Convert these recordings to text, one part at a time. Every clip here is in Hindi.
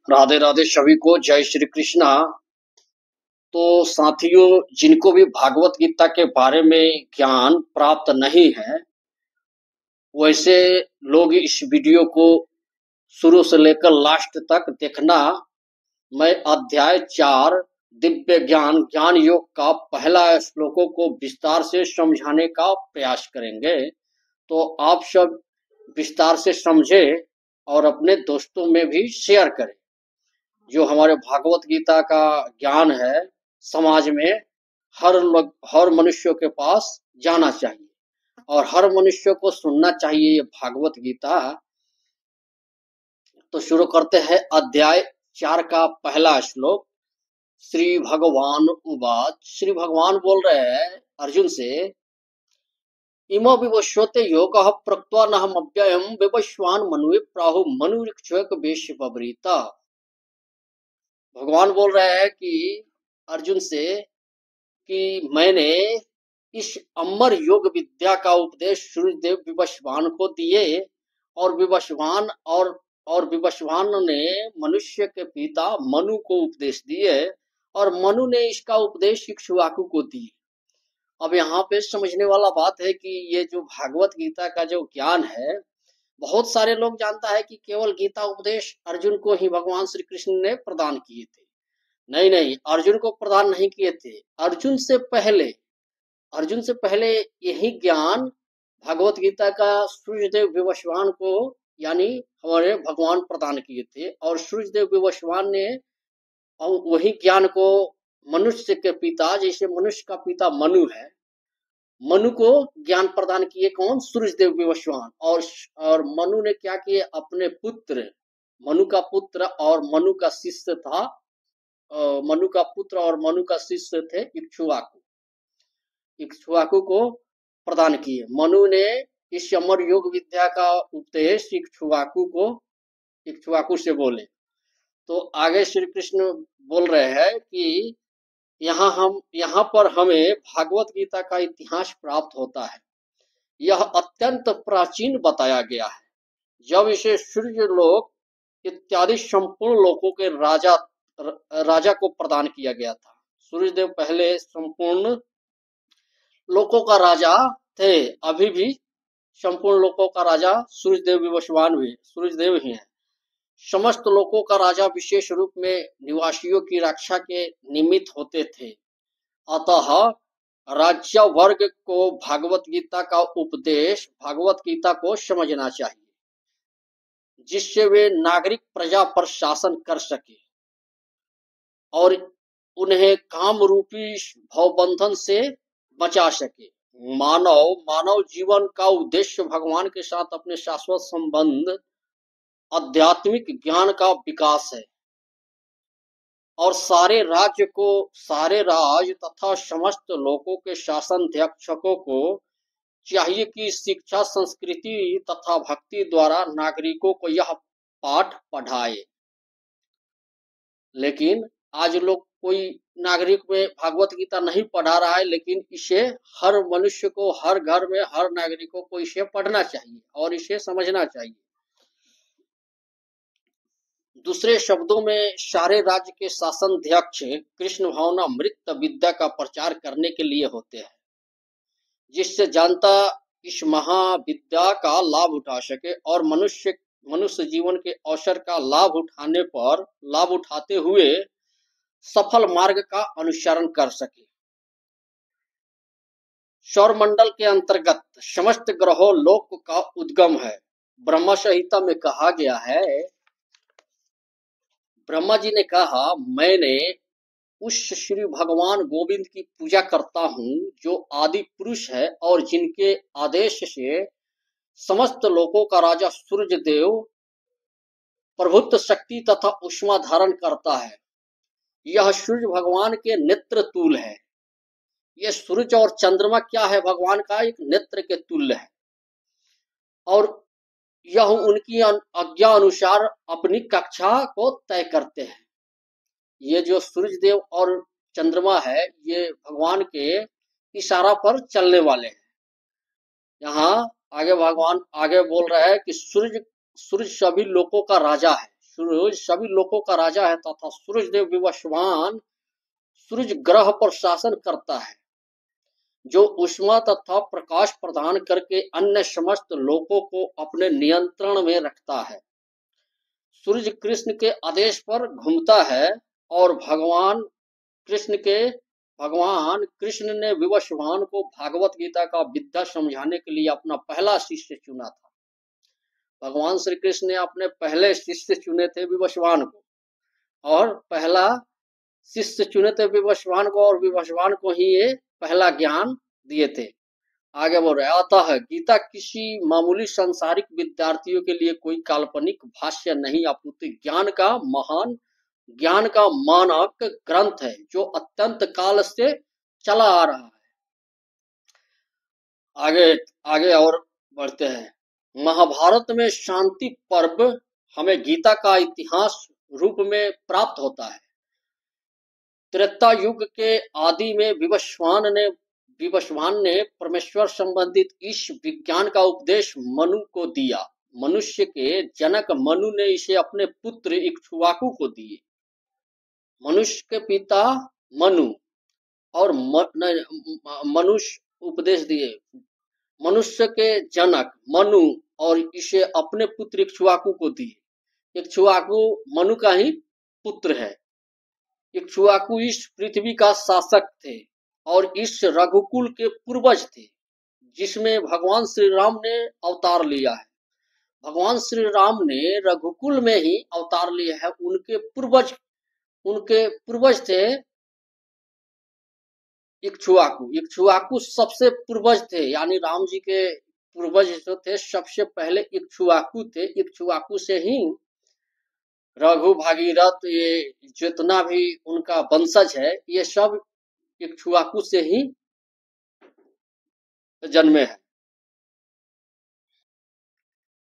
राधे राधे सभी को जय श्री कृष्णा। तो साथियों, जिनको भी भागवत गीता के बारे में ज्ञान प्राप्त नहीं है, वैसे लोग इस वीडियो को शुरू से लेकर लास्ट तक देखना। मैं अध्याय 4 दिव्य ज्ञान ज्ञान योग का पहला श्लोकों को विस्तार से समझाने का प्रयास करेंगे। तो आप सब विस्तार से समझे और अपने दोस्तों में भी शेयर करें। जो हमारे भागवत गीता का ज्ञान है, समाज में हर मनुष्यों के पास जाना चाहिए और हर मनुष्य को सुनना चाहिए ये भागवत गीता। तो शुरू करते हैं अध्याय 4 का पहला श्लोक। श्री भगवान उवाच, श्री भगवान बोल रहे हैं अर्जुन से, इमो विवस्वते योगः प्रक्त्वा नहम अव्ययम विवस्वान मनुवे प्राहु मनुरिक्षक वेश बब्रीता। भगवान बोल रहे हैं कि अर्जुन से कि मैंने इस अमर योग विद्या का उपदेश सूर्यदेव विवस्वान को दिए और विवस्वान ने मनुष्य के पिता मनु को उपदेश दिए और मनु ने इसका उपदेश इक्ष्वाकु को दिए। अब यहाँ पे समझने वाला बात है कि ये जो भागवत गीता का जो ज्ञान है, बहुत सारे लोग जानता है कि केवल गीता उपदेश अर्जुन को ही भगवान श्री कृष्ण ने प्रदान किए थे। नहीं, अर्जुन को प्रदान नहीं किए थे। अर्जुन से पहले यही ज्ञान भगवत गीता का सूर्यदेव विवस्वान को यानी हमारे भगवान प्रदान किए थे और सूर्यदेव विवस्वान ने वही ज्ञान को मनुष्य के पिता, जैसे मनुष्य का पिता मनु है, मनु को ज्ञान प्रदान किए। कौन? सूर्यदेव विवस्वान। और मनु ने क्या किए? अपने पुत्र, मनु का पुत्र और मनु का शिष्य था, मनु का पुत्र और मनु का शिष्य थे इक्ष्वाकु को प्रदान किए। मनु ने इस अमर योग विद्या का उपदेश इक्ष्वाकु से बोले। तो आगे श्री कृष्ण बोल रहे हैं कि यहाँ पर हमें भागवत गीता का इतिहास प्राप्त होता है। यह अत्यंत प्राचीन बताया गया है, जब इसे सूर्य लोक इत्यादि संपूर्ण लोकों के राजा को प्रदान किया गया था। सूर्यदेव पहले संपूर्ण लोकों का राजा थे, अभी भी संपूर्ण लोकों का राजा सूर्यदेव विवस्वान सूर्यदेव ही है। समस्त लोकों का राजा विशेष रूप में निवासियों की रक्षा के निमित्त होते थे। अतः राज्य वर्ग को भागवत गीता का उपदेश, भागवत गीता को समझना चाहिए, जिससे वे नागरिक प्रजा पर शासन कर सके और उन्हें काम रूपी भवबंधन से बचा सके। मानव जीवन का उद्देश्य भगवान के साथ अपने शाश्वत संबंध, आध्यात्मिक ज्ञान का विकास है और सारे राज तथा समस्त लोगों के शासनाध्यक्षकों को चाहिए कि शिक्षा, संस्कृति तथा भक्ति द्वारा नागरिकों को यह पाठ पढ़ाए। लेकिन आज लोग, कोई नागरिक में भागवत गीता नहीं पढ़ा रहा है, लेकिन इसे हर मनुष्य को, हर घर में, हर नागरिकों को इसे पढ़ना चाहिए और इसे समझना चाहिए। दूसरे शब्दों में, सारे राज्य के शासनाध्यक्ष कृष्ण भावनामृत विद्या का प्रचार करने के लिए होते हैं, जिससे जनता इस महाविद्या का लाभ उठा सके और मनुष्य जीवन के अवसर का लाभ उठाते हुए सफल मार्ग का अनुसरण कर सके। सौरमंडल के अंतर्गत समस्त ग्रहों लोक का उद्गम है। ब्रह्मा संहिता में कहा गया है, ब्रह्मा जी ने कहा, मैंने उस श्री भगवान गोविंद की पूजा करता हूँ जो आदि पुरुष है और जिनके आदेश से समस्त लोकों का राजा सूर्यदेव प्रभुत्व शक्ति तथा उष्मा धारण करता है। यह सूर्य भगवान के नेत्र तुल्य है। यह सूर्य और चंद्रमा क्या है? भगवान का एक नेत्र के तुल्य है और यह उनकी आज्ञा अनुसार अपनी कक्षा को तय करते हैं। ये जो सूर्य देव और चंद्रमा है, ये भगवान के इशारा पर चलने वाले हैं। यहाँ आगे भगवान आगे बोल रहा है कि सूर्य सभी लोकों का राजा है। सूरज सभी लोकों का राजा है तथा सूरज देव विवस्वान सूरज ग्रह पर शासन करता है, जो ऊष्मा तथा प्रकाश प्रदान करके अन्य समस्त लोकों को अपने नियंत्रण में रखता है। सूर्य कृष्ण के आदेश पर घूमता है और भगवान कृष्ण ने विवस्वान को भागवत गीता का विद्या समझाने के लिए अपना पहला शिष्य चुना था। भगवान श्री कृष्ण ने अपने पहले शिष्य चुने थे विवस्वान को, और पहला शिष्य चुने थे विवस्वान को, और विवस्वान को ही ये पहला ज्ञान दिए थे। आगे बढ़ रहे, अतः गीता किसी मामूली सांसारिक विद्यार्थियों के लिए कोई काल्पनिक भाष्य नहीं, अपितु ज्ञान का मानक ग्रंथ है जो अत्यंत काल से चला आ रहा है। आगे आगे और बढ़ते हैं। महाभारत में शांति पर्व हमें गीता का इतिहास रूप में प्राप्त होता है। त्रेता युग के आदि में विवस्वान ने परमेश्वर संबंधित इस विज्ञान का उपदेश मनु को दिया। मनुष्य के जनक मनु ने इसे अपने पुत्र इक्ष्वाकु को दिए। मनुष्य के पिता मनु और मनुष्य उपदेश दिए। मनुष्य के जनक मनु और इसे अपने पुत्र इक्ष्वाकु को दिए। इक्ष्वाकु मनु का ही पुत्र है। इक्ष्वाकु इस पृथ्वी का शासक थे और इस रघुकुल के पूर्वज थे जिसमें भगवान श्री राम ने अवतार लिया है। भगवान श्री राम ने रघुकुल में ही अवतार लिया है। उनके पूर्वज थे इक्ष्वाकु सबसे पूर्वज थे, यानी राम जी के पूर्वज जो थे सबसे पहले इक्ष्वाकु थे। इक्ष्वाकु से ही रघु भागीरथ, ये जितना भी उनका वंशज है, ये सब इक्ष्वाकु से ही जन्मे हैं।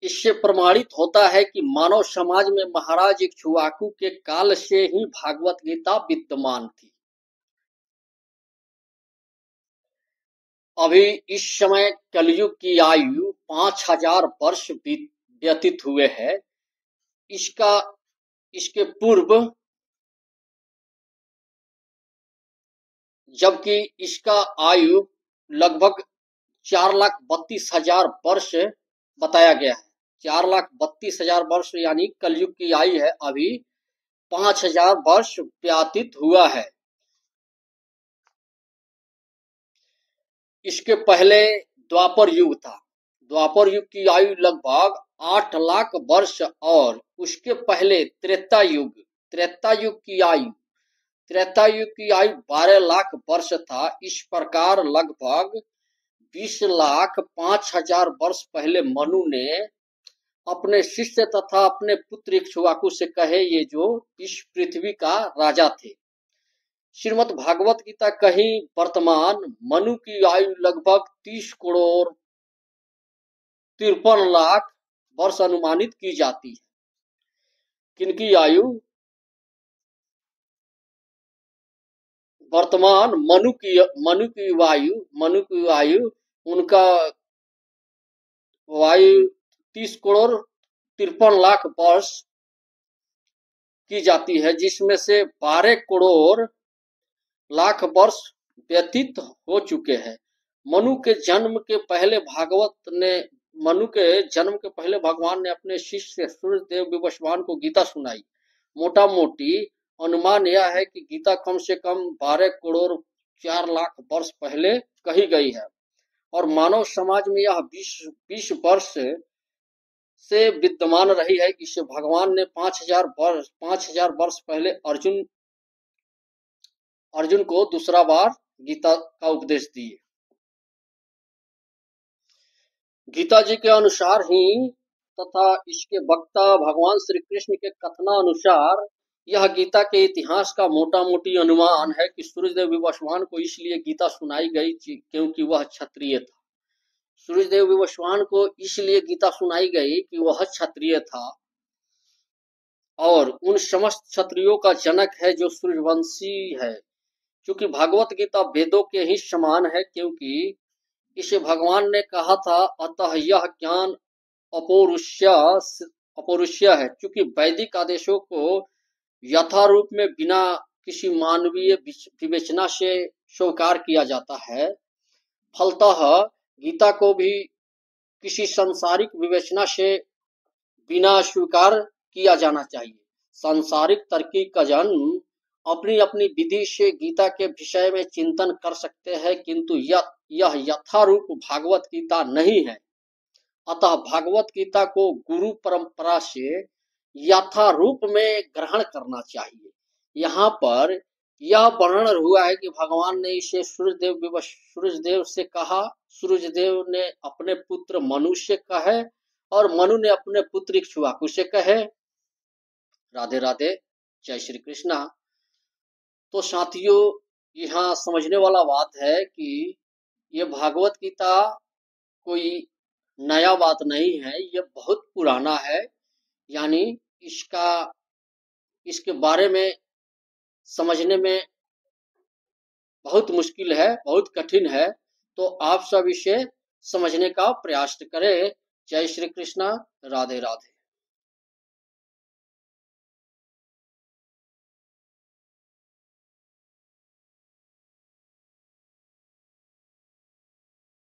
इससे प्रमाणित होता है कि मानव समाज में महाराज इक्ष्वाकु के काल से ही भागवत गीता विद्यमान थी। अभी इस समय कलयुग की आयु 5000 वर्ष व्यतीत हुए हैं। इसके पूर्व, जबकि इसका आयु लगभग 4,32,000 वर्ष बताया गया है। 4,32,000 वर्ष यानी कलयुग की आयु है, अभी 5,000 वर्ष व्यतीत हुआ है। इसके पहले द्वापर युग था। द्वापर युग की आयु लगभग 8 लाख वर्ष, और उसके पहले त्रेता युग की आयु 12 लाख वर्ष था। इस प्रकार लगभग 20,05,000 वर्ष पहले मनु ने अपने शिष्य तथा अपने पुत्र इक्ष्वाकु से कहे, ये जो इस पृथ्वी का राजा थे। श्रीमद् भागवत गीता कहीं वर्तमान मनु की आयु लगभग 30 करोड़ 53 लाख वर्ष अनुमानित की जाती है। किनकी आयु? वर्तमान मनु की आयु उनका आयु 30 करोड़ 53 लाख वर्ष की जाती है, जिसमें से 12 करोड़ लाख वर्ष व्यतीत हो चुके हैं। मनु के जन्म के पहले भगवान ने अपने शिष्य सूर्यदेव विवस्वान को गीता सुनाई। मोटा मोटी अनुमान यह है कि गीता कम से कम 12 करोड़ 4 लाख वर्ष पहले कही गई है, और मानव समाज में यह 20 वर्ष से विद्यमान रही है। इसे भगवान ने 5,000 वर्ष पहले अर्जुन को दूसरा बार गीता का उपदेश दिए। गीता जी के अनुसार ही तथा इसके वक्ता भगवान श्री कृष्ण के कथनानुसार यह गीता के इतिहास का मोटा मोटी अनुमान है कि सूर्यदेव विवस्वान को इसलिए गीता सुनाई गई क्योंकि वह क्षत्रिय था। सूर्यदेव विवस्वान को इसलिए गीता सुनाई गई कि वह क्षत्रिय था, और उन समस्त क्षत्रियों का जनक है जो सूर्यवंशी है। क्योंकि भागवत गीता वेदों के ही समान है, क्योंकि इसे भगवान ने कहा था, अतः यह ज्ञान अपौरुष्य अपौरुषीय है, क्योंकि वैदिक आदेशों को यथारूप में बिना किसी मानवीय विवेचना से स्वीकार किया जाता है। फलतः गीता को भी किसी सांसारिक विवेचना से बिना स्वीकार किया जाना चाहिए। सांसारिक तार्किक का जन्म अपनी अपनी विधि से गीता के विषय में चिंतन कर सकते हैं, किंतु यह यथारूप भागवत गीता नहीं है। अतः भागवत गीता को गुरु परंपरा से यथारूप में ग्रहण करना चाहिए। यहाँ पर यह वर्णन हुआ है कि भगवान ने इसे सूर्यदेव से कहा, सूर्यदेव ने अपने पुत्र मनु से कहे और मनु ने अपने पुत्र इक्ष्वाकु से कहे। राधे राधे, जय श्री कृष्णा। तो साथियों, यहाँ समझने वाला बात है कि ये भागवत गीता कोई नया बात नहीं है, ये बहुत पुराना है। यानी इसके बारे में समझने में बहुत मुश्किल है, बहुत कठिन है। तो आप सब इसे समझने का प्रयास करें। जय श्री कृष्णा, राधे राधे।